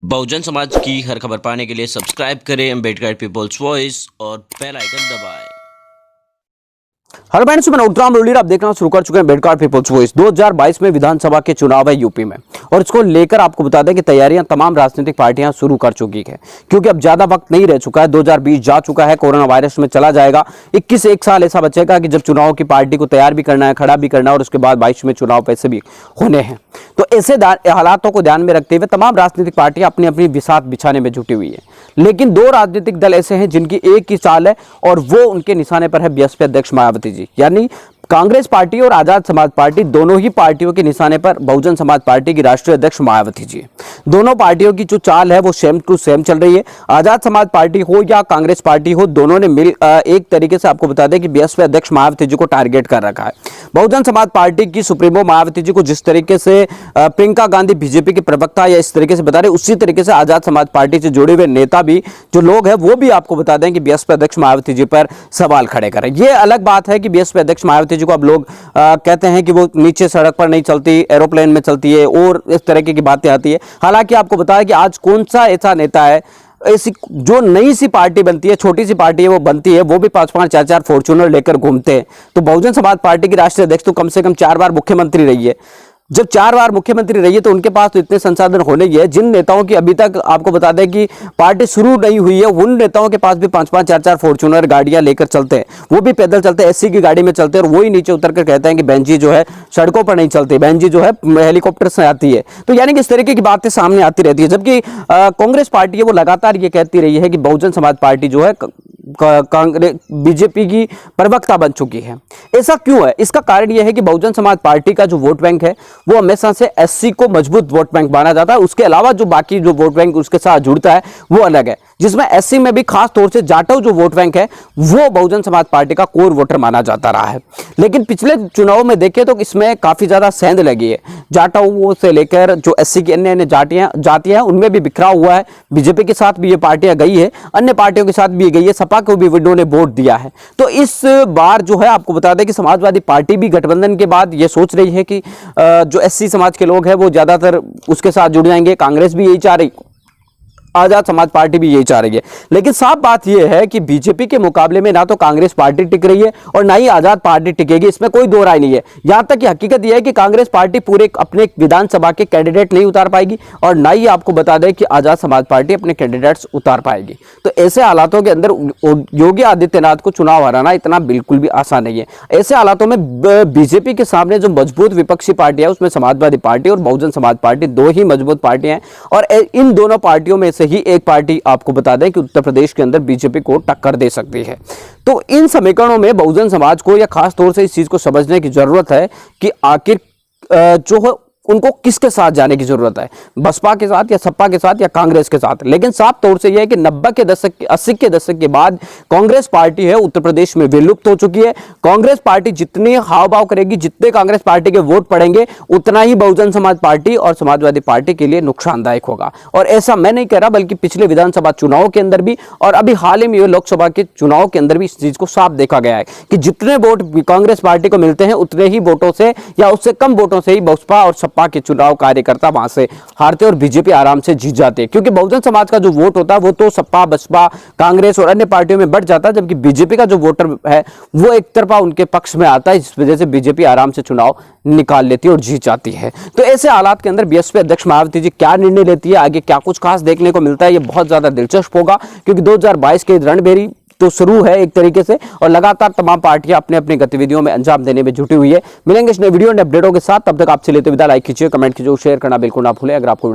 बहुजन समाज की हर खबर पाने के लिए सब्सक्राइब करें अम्बेडकर पीपल्स वॉइस और बेल आइकन दबाएं। हेलो फ्रेंड्स, मैं उत्तराम रोलीर, आप देखना शुरू कर चुके हैं अम्बेडकर पीपल्स वॉइस। 2022 में विधानसभा के चुनाव है यूपी में, और इसको लेकर आपको बता दें कि तैयारियां तमाम राजनीतिक पार्टियां शुरू कर चुकी है, क्योंकि अब ज्यादा वक्त नहीं रह चुका है। 2020 जा चुका है, कोरोना वायरस में चला जाएगा। 21 एक साल ऐसा बचेगा कि जब चुनाव की पार्टी को तैयार भी करना है, खड़ा भी करना है, और उसके बाद 22 में चुनाव पैसे भी होने हैं। तो ऐसे हालातों को ध्यान में रखते हुए तमाम राजनीतिक पार्टियां अपनी अपनी बिसात बिछाने में जुटी हुई है। लेकिन दो राजनीतिक दल ऐसे हैं जिनकी एक ही चाल है, और वो उनके निशाने पर है बीएसपी अध्यक्ष मायावती जी। यानी कांग्रेस पार्टी और आजाद समाज पार्टी, दोनों ही पार्टियों के निशाने पर बहुजन समाज पार्टी की राष्ट्रीय अध्यक्ष मायावती जी। दोनों पार्टियों की जो चाल है वो सेम टू सेम चल रही है। आजाद समाज पार्टी हो या कांग्रेस पार्टी हो, दोनों ने मिल एक तरीके से आपको बता दें कि बीएसपी अध्यक्ष मायावती जी को टारगेट कर रखा है। बहुजन समाज पार्टी की सुप्रीमो मायावती जी को जिस तरीके से प्रियंका गांधी बीजेपी के प्रवक्ता या इस तरीके से बता रहे, उसी तरीके से आजाद समाज पार्टी से जुड़े हुए नेता भी जो लोग हैं वो भी आपको बता दें कि बीएसपी अध्यक्ष मायावती जी पर सवाल खड़े करें। ये अलग बात है कि बीएसपी अध्यक्ष मायावती जी को अब लोग कहते हैं कि वो नीचे सड़क पर नहीं चलती, एरोप्लेन में चलती है, और इस तरीके की बातें आती है। हालांकि आपको बताया कि आज कौन सा ऐसा नेता है, ऐसी जो नई सी पार्टी बनती है, छोटी सी पार्टी है, वो बनती है, वो भी 5-5 4-4 फॉर्च्यूनर लेकर घूमते हैं। तो बहुजन समाज पार्टी की राष्ट्रीय अध्यक्ष तो कम से कम 4 बार मुख्यमंत्री रही है। जब 4 बार मुख्यमंत्री रही है तो उनके पास तो इतने संसाधन होने ही है। जिन नेताओं की अभी तक आपको बता दें कि पार्टी शुरू नहीं हुई है, उन नेताओं के पास भी 5-5 4-4 फॉर्च्यूनर गाड़ियां लेकर चलते हैं। वो भी पैदल चलते हैं, एससी की गाड़ी में चलते हैं, और वही नीचे उतर कर कहते हैं कि बहन जी जो है सड़कों पर नहीं चलती, बहन जी जो है हेलीकॉप्टर से आती है। तो यानी कि इस तरीके की बातें सामने आती रहती है। जबकि कांग्रेस पार्टी है वो लगातार ये कहती रही है कि बहुजन समाज पार्टी जो है कांग्रेस बीजेपी की प्रवक्ता बन चुकी है। ऐसा क्यों है? इसका कारण यह है कि बहुजन समाज पार्टी का जो वोट बैंक है वो हमेशा से एससी को मजबूत वोट बैंक माना जाता है। उसके अलावा जो बाकी जो वोट बैंक उसके साथ जुड़ता है वो अलग है, जिसमें एससी में भी खास तौर से जाटव जो वोट बैंक है वो बहुजन समाज पार्टी का कोर वोटर माना जाता रहा है। लेकिन पिछले चुनाव में देखें तो इसमें काफी ज्यादा सेंध लगी है। जाटव से लेकर जो एससी की अन्य अन्य जातियां उनमें भी बिखरा हुआ है। बीजेपी के साथ भी ये पार्टियां गई है, अन्य पार्टियों के साथ भी गई है, सपा को भी विंडो ने वोट दिया है। तो इस बार जो है आपको बता दें कि समाजवादी पार्टी भी गठबंधन के बाद ये सोच रही है कि जो एससी समाज के लोग हैं वो ज्यादातर उसके साथ जुड़ जाएंगे। कांग्रेस भी यही चाह रही, आजाद समाज पार्टी भी यही चाह रही है। लेकिन साफ बात यह है कि बीजेपी के मुकाबले में ना तो कांग्रेस पार्टी टिक रही है और ना ही आजाद पार्टी टिकेगी, इसमें कोई दो राय नहीं है। यहां तक कि हकीकत यह है कि कांग्रेस पार्टी पूरे अपने विधानसभा के कैंडिडेट नहीं उतार पाएगी, और ना ही आपको बता दें कि आजाद समाज पार्टी अपने कैंडिडेट्स उतार पाएगी। तो ऐसे हालातों के अंदर योगी आदित्यनाथ को चुनाव हराना इतना बिल्कुल भी आसान नहीं है। ऐसे हालातों में बीजेपी के सामने जो मजबूत विपक्षी पार्टी है उसमें समाजवादी पार्टी और बहुजन समाज पार्टी दो ही मजबूत पार्टियां हैं, और इन दोनों पार्टियों में से ही एक पार्टी आपको बता दें कि उत्तर प्रदेश के अंदर बीजेपी को टक्कर दे सकती है। तो इन समीकरणों में बहुजन समाज को या खास तौर से इस चीज को समझने की जरूरत है कि आखिर जो उनको किसके साथ जाने की जरूरत है, बसपा के साथ या सपा के साथ या कांग्रेस के साथ। लेकिन साफ तौर से यह है कि 90 के दशक 80 के दशक के बाद कांग्रेस पार्टी है उत्तर प्रदेश में विलुप्त हो चुकी है। कांग्रेस पार्टी जितनी हाव भाव करेगी, जितने कांग्रेस पार्टी के वोट पड़ेंगे, उतना ही बहुजन समाज पार्टी और समाजवादी पार्टी के लिए नुकसानदायक होगा। और ऐसा मैं नहीं कह रहा, बल्कि पिछले विधानसभा चुनाव के अंदर भी और अभी हाल ही में लोकसभा के चुनाव के अंदर भी इस चीज को साफ देखा गया है कि जितने वोट कांग्रेस पार्टी को मिलते हैं उतने ही वोटों से या उससे कम वोटों से ही बसपा और सपा के चुनाव कार्यकर्ता वहां से हारते और बीजेपी आराम से जीत जाती है। क्योंकि बहुजन समाज का जो वोट होता है वो तो सपा, बसपा, कांग्रेस और अन्य पार्टियों में बढ़ जाता है, जबकि बीजेपी का जो वोटर है वो एक तरफा उनके पक्ष में आता है, इस वजह से बीजेपी आराम से चुनाव निकाल लेती है और जीत जाती है। तो ऐसे हालात के अंदर बीएसपी अध्यक्ष मायावती जी क्या निर्णय लेती है, आगे क्या कुछ खास देखने को मिलता है, ये बहुत ज्यादा दिलचस्प होगा। क्योंकि 2022 के रणभेरी तो शुरू है एक तरीके से, और लगातार तमाम पार्टियां अपने अपनी गतिविधियों में अंजाम देने में जुटी हुई है। मिलेंगे इस नए वीडियो और अपडेटों के साथ, तब तक आपसे लेते विदा। लाइक कीजिए, कमेंट कीजिए, शेयर करना बिल्कुल ना भूलें। अगर आपको